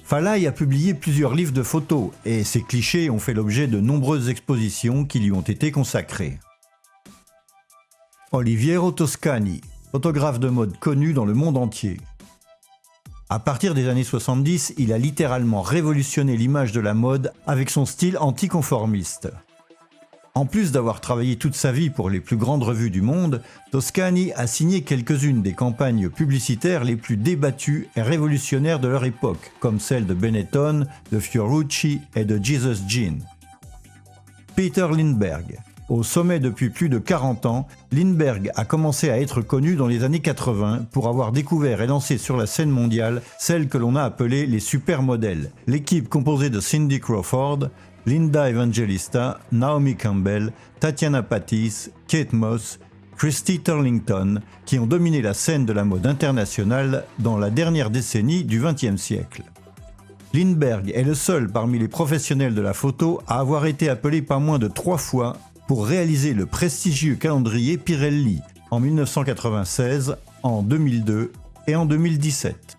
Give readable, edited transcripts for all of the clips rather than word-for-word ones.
Fallaye a publié plusieurs livres de photos et ses clichés ont fait l'objet de nombreuses expositions qui lui ont été consacrées. Oliviero Toscani, photographe de mode connu dans le monde entier. À partir des années 70, il a littéralement révolutionné l'image de la mode avec son style anticonformiste. En plus d'avoir travaillé toute sa vie pour les plus grandes revues du monde, Toscani a signé quelques-unes des campagnes publicitaires les plus débattues et révolutionnaires de leur époque, comme celles de Benetton, de Fiorucci et de Jesus Jean. Peter Lindbergh. Au sommet depuis plus de 40 ans, Lindbergh a commencé à être connu dans les années 80 pour avoir découvert et lancé sur la scène mondiale celle que l'on a appelée les supermodèles, l'équipe composée de Cindy Crawford, Linda Evangelista, Naomi Campbell, Tatiana Pattis, Kate Moss, Christy Turlington, qui ont dominé la scène de la mode internationale dans la dernière décennie du XXe siècle. Lindbergh est le seul parmi les professionnels de la photo à avoir été appelé pas moins de 3 fois pour réaliser le prestigieux calendrier Pirelli en 1996, en 2002 et en 2017.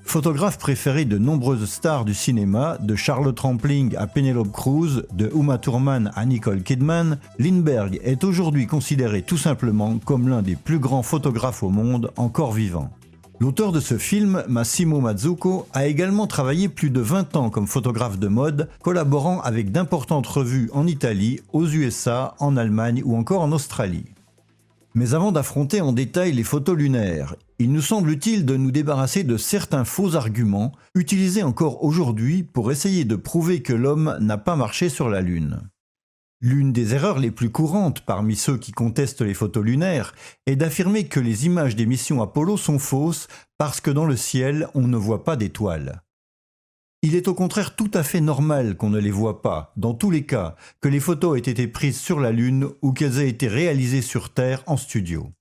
Photographe préféré de nombreuses stars du cinéma, de Charlotte Rampling à Penelope Cruz, de Uma Thurman à Nicole Kidman, Lindbergh est aujourd'hui considéré tout simplement comme l'un des plus grands photographes au monde encore vivant. L'auteur de ce film, Massimo Mazzucco, a également travaillé plus de 20 ans comme photographe de mode, collaborant avec d'importantes revues en Italie, aux USA, en Allemagne ou encore en Australie. Mais avant d'affronter en détail les photos lunaires, il nous semble utile de nous débarrasser de certains faux arguments utilisés encore aujourd'hui pour essayer de prouver que l'homme n'a pas marché sur la Lune. L'une des erreurs les plus courantes parmi ceux qui contestent les photos lunaires est d'affirmer que les images des missions Apollo sont fausses parce que dans le ciel, on ne voit pas d'étoiles. Il est au contraire tout à fait normal qu'on ne les voit pas, dans tous les cas, que les photos aient été prises sur la Lune ou qu'elles aient été réalisées sur Terre en studio.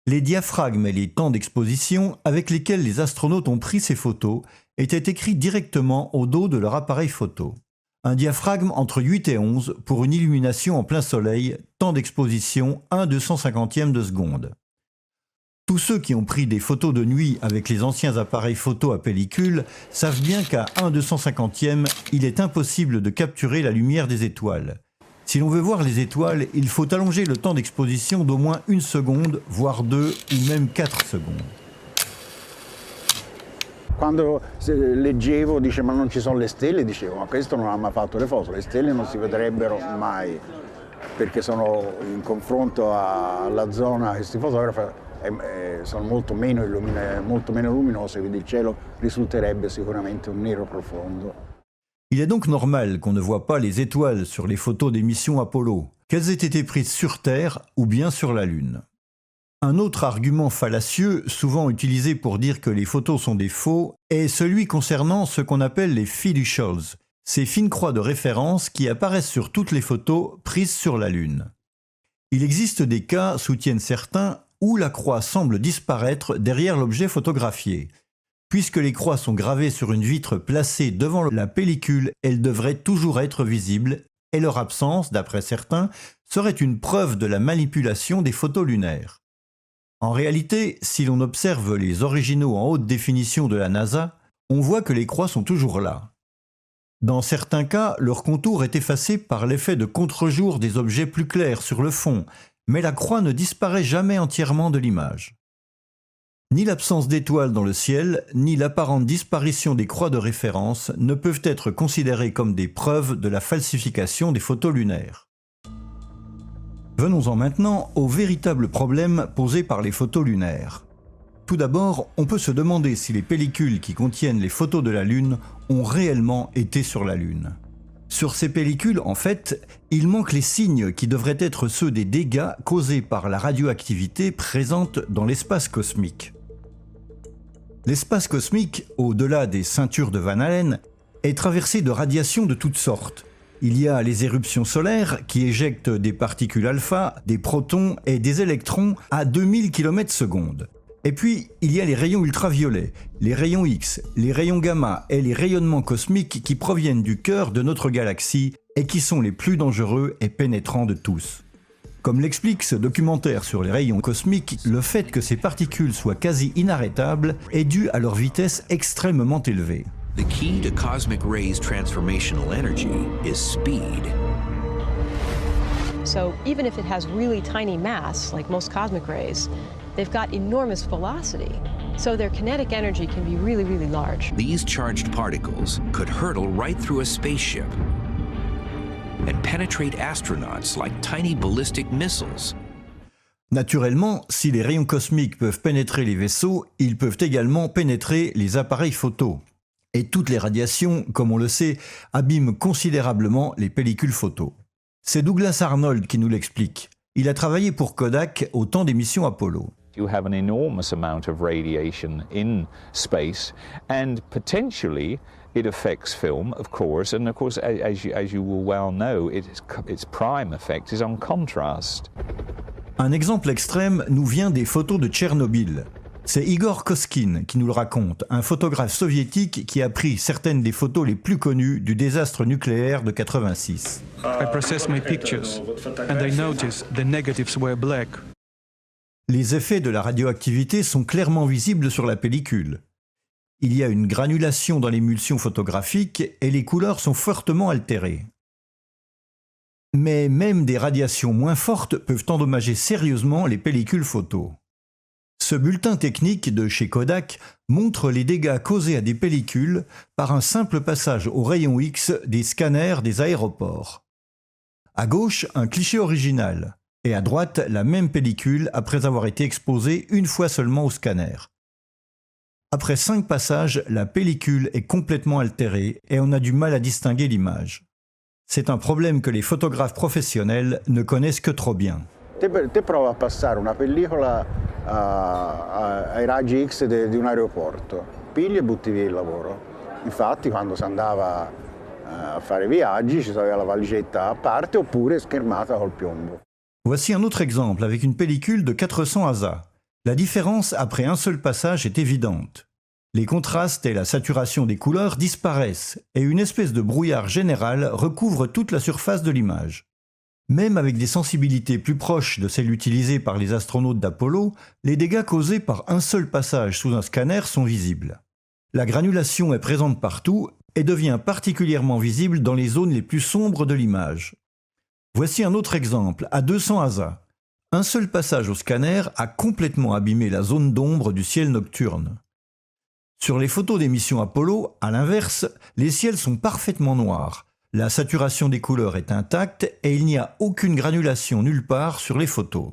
Les diaphragmes et les temps d'exposition avec lesquels les astronautes ont pris ces photos étaient écrits directement au dos de leur appareil photo. Un diaphragme entre 8 et 11 pour une illumination en plein soleil, temps d'exposition 1/250e de seconde. Tous ceux qui ont pris des photos de nuit avec les anciens appareils photo à pellicule savent bien qu'à 1/250e, il est impossible de capturer la lumière des étoiles. Si l'on veut voir les étoiles, il faut allonger le temps d'exposition d'au moins 1 seconde, voire 2 ou même 4 secondes. Quando leggevo, dice ma non ci sono le stelle, dicevo ma questo non ha mai fatto le foto, le stelle non si vedrebbero mai, perché sono in confronto alla zona, questi fotografi sono molto meno luminose, quindi il cielo risulterebbe sicuramente un nero profondo. Il est donc normal qu'on ne voit pas les étoiles sur les photos des missions Apollo, qu'elles aient été prises sur Terre ou bien sur la Lune. Un autre argument fallacieux, souvent utilisé pour dire que les photos sont des faux, est celui concernant ce qu'on appelle les fiducials, ces fines croix de référence qui apparaissent sur toutes les photos prises sur la Lune. Il existe des cas, soutiennent certains, où la croix semble disparaître derrière l'objet photographié. Puisque les croix sont gravées sur une vitre placée devant la pellicule, elles devraient toujours être visibles, et leur absence, d'après certains, serait une preuve de la manipulation des photos lunaires. En réalité, si l'on observe les originaux en haute définition de la NASA, on voit que les croix sont toujours là. Dans certains cas, leur contour est effacé par l'effet de contre-jour des objets plus clairs sur le fond, mais la croix ne disparaît jamais entièrement de l'image. Ni l'absence d'étoiles dans le ciel, ni l'apparente disparition des croix de référence ne peuvent être considérées comme des preuves de la falsification des photos lunaires. Venons-en maintenant au véritable problème posé par les photos lunaires. Tout d'abord, on peut se demander si les pellicules qui contiennent les photos de la Lune ont réellement été sur la Lune. Sur ces pellicules, en fait, il manque les signes qui devraient être ceux des dégâts causés par la radioactivité présente dans l'espace cosmique. L'espace cosmique, au-delà des ceintures de Van Allen, est traversé de radiations de toutes sortes. Il y a les éruptions solaires qui éjectent des particules alpha, des protons et des électrons à 2000 km/s. Et puis, il y a les rayons ultraviolets, les rayons X, les rayons gamma et les rayonnements cosmiques qui proviennent du cœur de notre galaxie et qui sont les plus dangereux et pénétrants de tous. Comme l'explique ce documentaire sur les rayons cosmiques, le fait que ces particules soient quasi inarrêtables est dû à leur vitesse extrêmement élevée. The key to cosmic rays' transformational energy is speed. So even if it has really tiny mass, like most cosmic rays, they've got enormous velocity. So their kinetic energy can be really, really large. These charged particles could hurtle right through a spaceship and penetrate astronauts like tiny ballistic missiles. Naturellement, si les rayons cosmiques peuvent pénétrer les vaisseaux, ils peuvent également pénétrer les appareils photo. Et toutes les radiations, comme on le sait, abîment considérablement les pellicules photo. C'est Douglas Arnold qui nous l'explique. Il a travaillé pour Kodak au temps des missions Apollo. You have an enormous amount of radiation in space, and potentially it affects film, of course. And of course, as you will well know, its prime effect is on contrast. Un exemple extrême nous vient des photos de Tchernobyl. C'est Igor Koskin qui nous le raconte, un photographe soviétique qui a pris certaines des photos les plus connues du désastre nucléaire de 86. I processed my pictures, and I noticed the negatives were black. Les effets de la radioactivité sont clairement visibles sur la pellicule. Il y a une granulation dans l'émulsion photographique et les couleurs sont fortement altérées. Mais même des radiations moins fortes peuvent endommager sérieusement les pellicules photo. Ce bulletin technique de chez Kodak montre les dégâts causés à des pellicules par un simple passage aux rayons X des scanners des aéroports. À gauche, un cliché original, et à droite, la même pellicule après avoir été exposée une fois seulement au scanner. Après 5 passages, la pellicule est complètement altérée et on a du mal à distinguer l'image. C'est un problème que les photographes professionnels ne connaissent que trop bien. Te prova a passare una pellicola ai raggi X di un aeroporto, pigli e butti via il lavoro. Infatti quando si andava a fare viaggi ci aveva la valigetta a parte oppure schermata col piombo. Voici un autre exemple avec une pellicule de 400 ASA. La différence après un seul passage est évidente. Les contrastes et la saturation des couleurs disparaissent et une espèce de brouillard général recouvre toute la surface de l'image. Même avec des sensibilités plus proches de celles utilisées par les astronautes d'Apollo, les dégâts causés par un seul passage sous un scanner sont visibles. La granulation est présente partout et devient particulièrement visible dans les zones les plus sombres de l'image. Voici un autre exemple, à 200 ASA. Un seul passage au scanner a complètement abîmé la zone d'ombre du ciel nocturne. Sur les photos des missions Apollo, à l'inverse, les ciels sont parfaitement noirs. La saturation des couleurs est intacte et il n'y a aucune granulation nulle part sur les photos.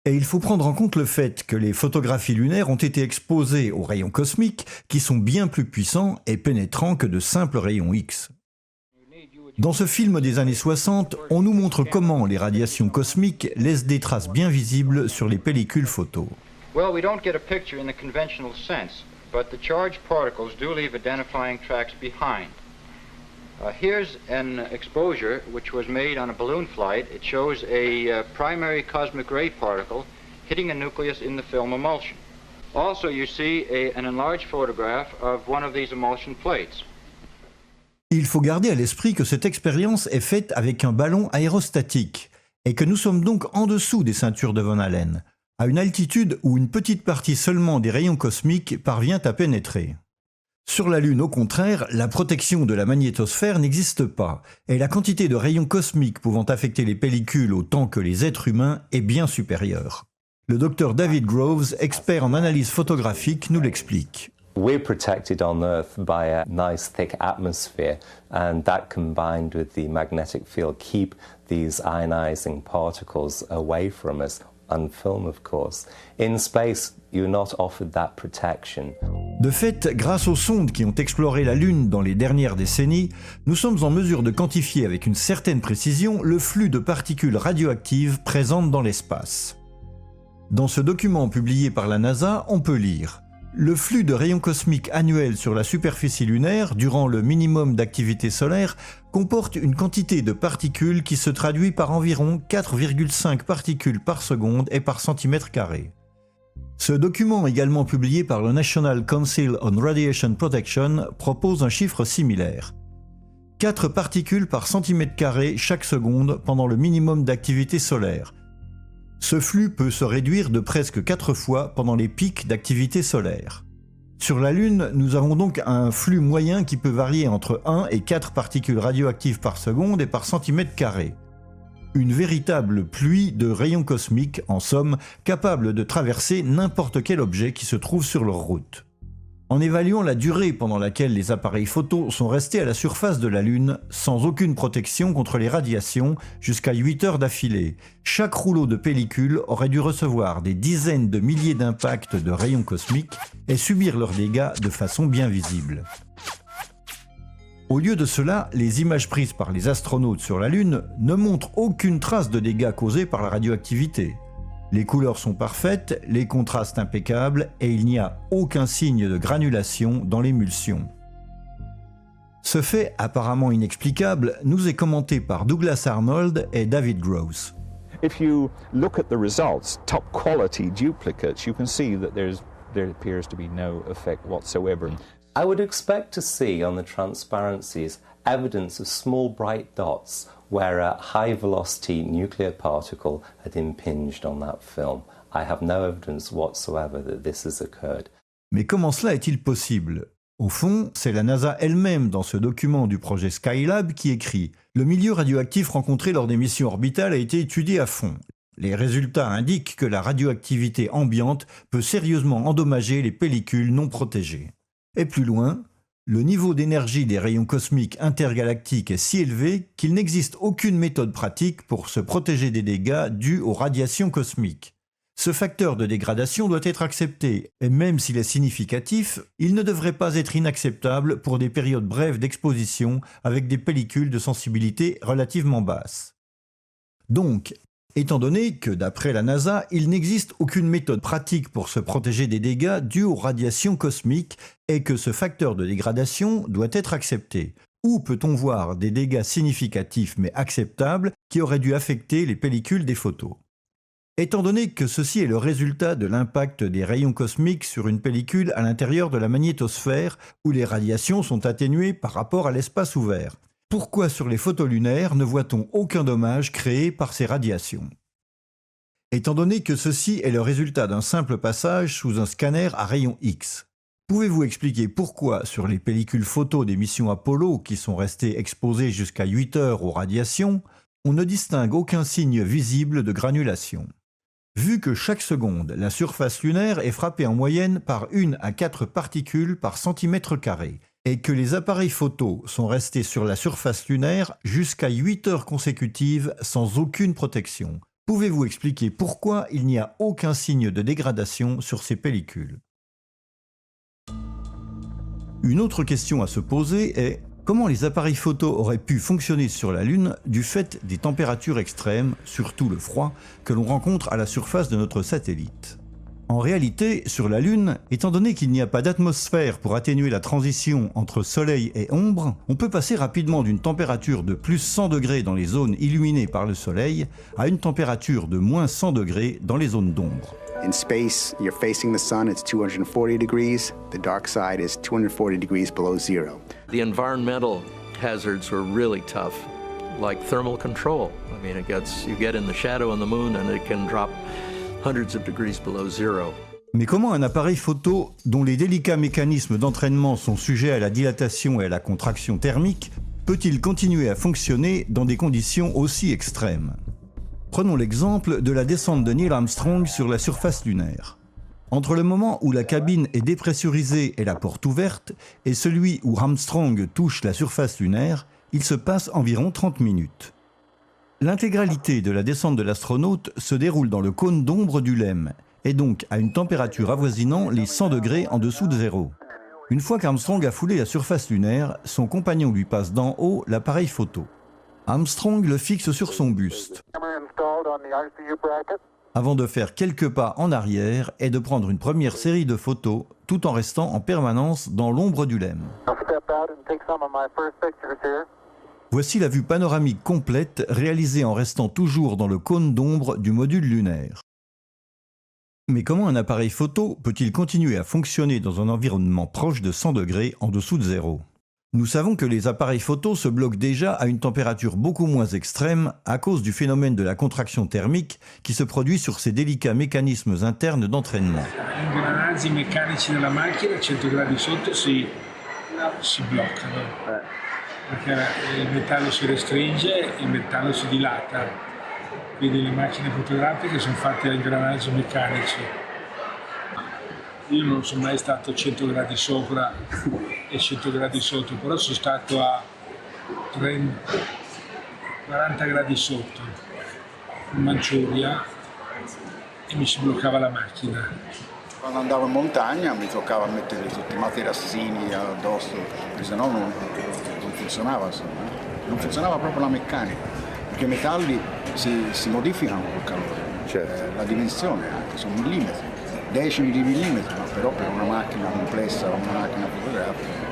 Et il faut prendre en compte le fait que les photographies lunaires ont été exposées aux rayons cosmiques qui sont bien plus puissants et pénétrants que de simples rayons X. Dans ce film des années 60, on nous montre comment les radiations cosmiques laissent des traces bien visibles sur les pellicules photos. Well, we don't get a picture in the conventional sense, but the charged particles do leave identifying tracks behind. Here's an exposure which was made on a balloon flight. It shows a primary cosmic ray particle hitting a nucleus in the film emulsion. Also, you see an enlarged photograph of one of these emulsion plates. Il faut garder à l'esprit que cette expérience est faite avec un ballon aérostatique et que nous sommes donc en dessous des ceintures de Van Allen, à une altitude où une petite partie seulement des rayons cosmiques parvient à pénétrer. Sur la Lune, au contraire, la protection de la magnétosphère n'existe pas, et la quantité de rayons cosmiques pouvant affecter les pellicules autant que les êtres humains est bien supérieure. Le docteur David Groves, expert en analyse photographique, nous l'explique. We're protected on Earth by a nice thick atmosphere, and that combined with the magnetic field keep these ionizing particles away from us. On film, of course. In space, you're not offered that protection. De fait, grâce aux sondes qui ont exploré la Lune dans les dernières décennies, nous sommes en mesure de quantifier avec une certaine précision le flux de particules radioactives présentes dans l'espace. Dans ce document publié par la NASA, on peut lire « Le flux de rayons cosmiques annuels sur la superficie lunaire durant le minimum d'activité solaire comporte une quantité de particules qui se traduit par environ 4,5 particules par seconde et par centimètre carré. » Ce document, également publié par le National Council on Radiation Protection, propose un chiffre similaire. 4 particules par centimètre carré chaque seconde pendant le minimum d'activité solaire. Ce flux peut se réduire de presque 4 fois pendant les pics d'activité solaire. Sur la Lune, nous avons donc un flux moyen qui peut varier entre 1 et 4 particules radioactives par seconde et par centimètre carré. Une véritable pluie de rayons cosmiques, en somme, capable de traverser n'importe quel objet qui se trouve sur leur route. En évaluant la durée pendant laquelle les appareils photo sont restés à la surface de la Lune, sans aucune protection contre les radiations, jusqu'à 8 heures d'affilée, chaque rouleau de pellicule aurait dû recevoir des dizaines de milliers d'impacts de rayons cosmiques et subir leurs dégâts de façon bien visible. Au lieu de cela, les images prises par les astronautes sur la Lune ne montrent aucune trace de dégâts causés par la radioactivité. Les couleurs sont parfaites, les contrastes impeccables et il n'y a aucun signe de granulation dans l'émulsion. Ce fait apparemment inexplicable nous est commenté par Douglas Arnold et David Gross. If you look at the results, top quality duplicates, you can see that there appears to be no effect whatsoever. I would expect to see on the transparencies evidence of small bright dots where a high-velocity nuclear particle had impinged on that film. I have no evidence whatsoever that this has occurred. Mais comment cela est-il possible ? Au fond, c'est la NASA elle-même dans ce document du projet Skylab qui écrit « Le milieu radioactif rencontré lors des missions orbitales a été étudié à fond. Les résultats indiquent que la radioactivité ambiante peut sérieusement endommager les pellicules non protégées. » Et plus loin, le niveau d'énergie des rayons cosmiques intergalactiques est si élevé qu'il n'existe aucune méthode pratique pour se protéger des dégâts dus aux radiations cosmiques. Ce facteur de dégradation doit être accepté, et même s'il est significatif, il ne devrait pas être inacceptable pour des périodes brèves d'exposition avec des pellicules de sensibilité relativement basse. Donc, étant donné que, d'après la NASA, il n'existe aucune méthode pratique pour se protéger des dégâts dus aux radiations cosmiques et que ce facteur de dégradation doit être accepté, où peut-on voir des dégâts significatifs mais acceptables qui auraient dû affecter les pellicules des photos? Étant donné que ceci est le résultat de l'impact des rayons cosmiques sur une pellicule à l'intérieur de la magnétosphère où les radiations sont atténuées par rapport à l'espace ouvert, pourquoi sur les photos lunaires ne voit-on aucun dommage créé par ces radiations? Étant donné que ceci est le résultat d'un simple passage sous un scanner à rayons X, pouvez-vous expliquer pourquoi sur les pellicules photos des missions Apollo qui sont restées exposées jusqu'à 8 heures aux radiations, on ne distingue aucun signe visible de granulation? Vu que chaque seconde, la surface lunaire est frappée en moyenne par 1 à 4 particules par centimètre carré, et que les appareils photos sont restés sur la surface lunaire jusqu'à 8 heures consécutives sans aucune protection, pouvez-vous expliquer pourquoi il n'y a aucun signe de dégradation sur ces pellicules? Une autre question à se poser est comment les appareils photo auraient pu fonctionner sur la Lune du fait des températures extrêmes, surtout le froid, que l'on rencontre à la surface de notre satellite. En réalité, sur la Lune, étant donné qu'il n'y a pas d'atmosphère pour atténuer la transition entre soleil et ombre, on peut passer rapidement d'une température de plus 100 degrés dans les zones illuminées par le soleil à une température de moins 100 degrés dans les zones d'ombre. In space, you're facing the sun, it's 240 degrees. The dark side is 240 degrees below zero. The environmental hazards were really tough, like thermal control. I mean, you get in the shadow on the moon and it can drop hundreds of degrees below zero. Mais comment un appareil photo, dont les délicats mécanismes d'entraînement sont sujets à la dilatation et à la contraction thermique, peut-il continuer à fonctionner dans des conditions aussi extrêmes? Prenons l'exemple de la descente de Neil Armstrong sur la surface lunaire. Entre le moment où la cabine est dépressurisée et la porte ouverte, et celui où Armstrong touche la surface lunaire, il se passe environ 30 minutes. L'intégralité de la descente de l'astronaute se déroule dans le cône d'ombre du LEM, et donc à une température avoisinant les 100 degrés en dessous de zéro. Une fois qu'Armstrong a foulé la surface lunaire, son compagnon lui passe d'en haut l'appareil photo. Armstrong le fixe sur son buste, avant de faire quelques pas en arrière et de prendre une première série de photos, tout en restant en permanence dans l'ombre du LEM. Voici la vue panoramique complète réalisée en restant toujours dans le cône d'ombre du module lunaire. Mais comment un appareil photo peut-il continuer à fonctionner dans un environnement proche de 100 degrés en dessous de zéro? Nous savons que les appareils photo se bloquent déjà à une température beaucoup moins extrême à cause du phénomène de la contraction thermique qui se produit sur ces délicats mécanismes internes d'entraînement. Gli ingranaggi meccanici della macchina a 100 gradi sotto si bloccano, perché il metallo si restringe e il metallo si dilata. Quindi le macchine fotografiche sono fatte a ingranaggi meccanici. Io non sono mai stato a 100 gradi sopra e 100 gradi sotto, però sono stato a 40 gradi sotto in Manciuria e mi si bloccava la macchina. Quando andavo in montagna mi toccava mettere tutti i materassini addosso, perché sennò non funzionava, insomma. Non funzionava proprio la meccanica, perché i metalli si modificano col calore, cioè la dimensione anche, sono millimetri. Decimi di millimètre, però per una macchina complessa, una macchina fotografica.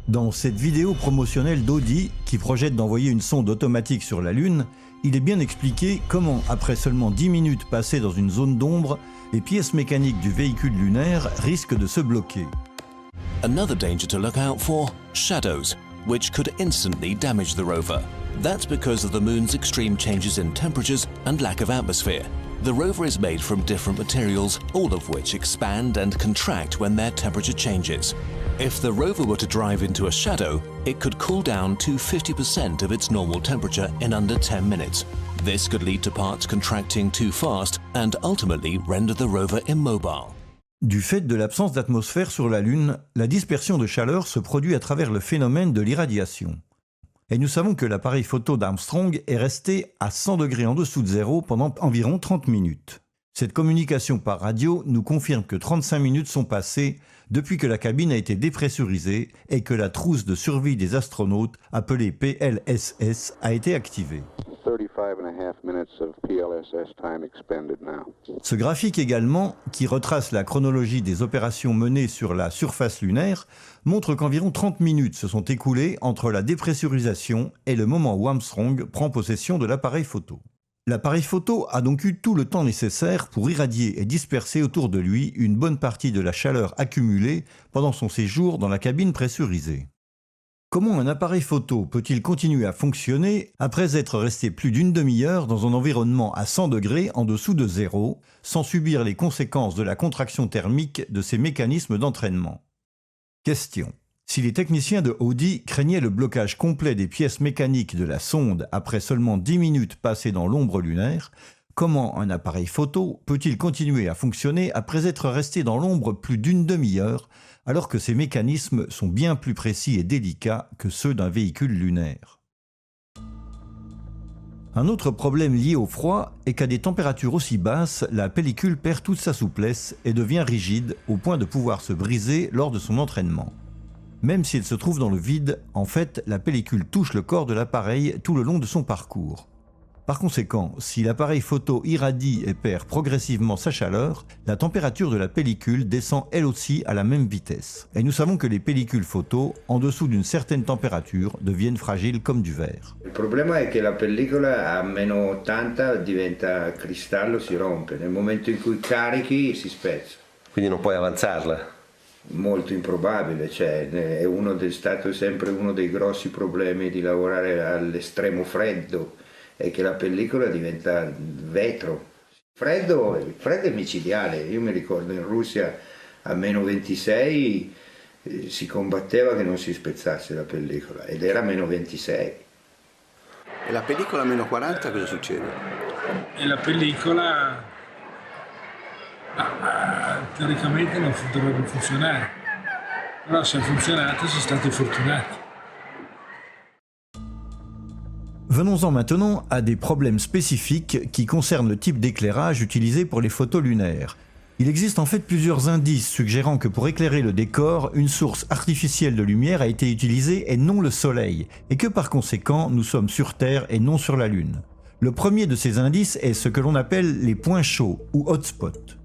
Dans cette vidéo promotionnelle d'Audi, qui projette d'envoyer une sonde automatique sur la Lune, il est bien expliqué comment, après seulement 10 minutes passées dans une zone d'ombre, les pièces mécaniques du véhicule lunaire risquent de se bloquer. Another danger to look out for, shadows, which could instantly damage the rover. That's because of the moon's extreme changes in temperatures and lack of atmosphere. The rover is made from different materials, all of which expand and contract when their temperature changes. If the rover were to drive into a shadow, it could cool down to 50% of its normal temperature in under 10 minutes. This could lead to parts contracting too fast and ultimately render the rover immobile. Du fait de l'absence d'atmosphère sur la Lune, la dispersion de chaleur se produit à travers le phénomène de l'irradiation. Et nous savons que l'appareil photo d'Armstrong est resté à 100 degrés en dessous de zéro pendant environ 30 minutes. Cette communication par radio nous confirme que 35 minutes sont passées depuis que la cabine a été dépressurisée et que la trousse de survie des astronautes, appelée PLSS, a été activée. Ce graphique également, qui retrace la chronologie des opérations menées sur la surface lunaire, montre qu'environ 30 minutes se sont écoulées entre la dépressurisation et le moment où Armstrong prend possession de l'appareil photo. L'appareil photo a donc eu tout le temps nécessaire pour irradier et disperser autour de lui une bonne partie de la chaleur accumulée pendant son séjour dans la cabine pressurisée. Comment un appareil photo peut-il continuer à fonctionner après être resté plus d'une demi-heure dans un environnement à 100 degrés en dessous de zéro, sans subir les conséquences de la contraction thermique de ces mécanismes d'entraînement? Question. Si les techniciens de Audi craignaient le blocage complet des pièces mécaniques de la sonde après seulement 10 minutes passées dans l'ombre lunaire, comment un appareil photo peut-il continuer à fonctionner après être resté dans l'ombre plus d'une demi-heure, alors que ces mécanismes sont bien plus précis et délicats que ceux d'un véhicule lunaire? Un autre problème lié au froid est qu'à des températures aussi basses, la pellicule perd toute sa souplesse et devient rigide au point de pouvoir se briser lors de son entraînement. Même si elle se trouve dans le vide, en fait, la pellicule touche le corps de l'appareil tout le long de son parcours. Par conséquent, si l'appareil photo irradie et perd progressivement sa chaleur, la température de la pellicule descend elle aussi à la même vitesse. Et nous savons que les pellicules photo, en dessous d'une certaine température, deviennent fragiles comme du verre. Il problema è che la pellicola a meno 80 diventa cristallo, si rompe. Nel momento in cui carichi si spezza. Quindi non puoi avanzarla? Molto improbabile, cioè è stato sempre uno dei grossi problemi di lavorare all'estremo freddo, è che la pellicola diventa vetro. Il freddo è micidiale, io mi ricordo in Russia a meno 26 si combatteva che non si spezzasse la pellicola ed era a meno 26. E la pellicola a meno 40 cosa succede? E la pellicola teoricamente non dovrebbe funzionare, però se ha funzionato sono stati fortunati. Venons-en maintenant à des problèmes spécifiques qui concernent le type d'éclairage utilisé pour les photos lunaires. Il existe en fait plusieurs indices suggérant que pour éclairer le décor, une source artificielle de lumière a été utilisée et non le Soleil, et que par conséquent nous sommes sur Terre et non sur la Lune. Le premier de ces indices est ce que l'on appelle les points chauds ou hotspots.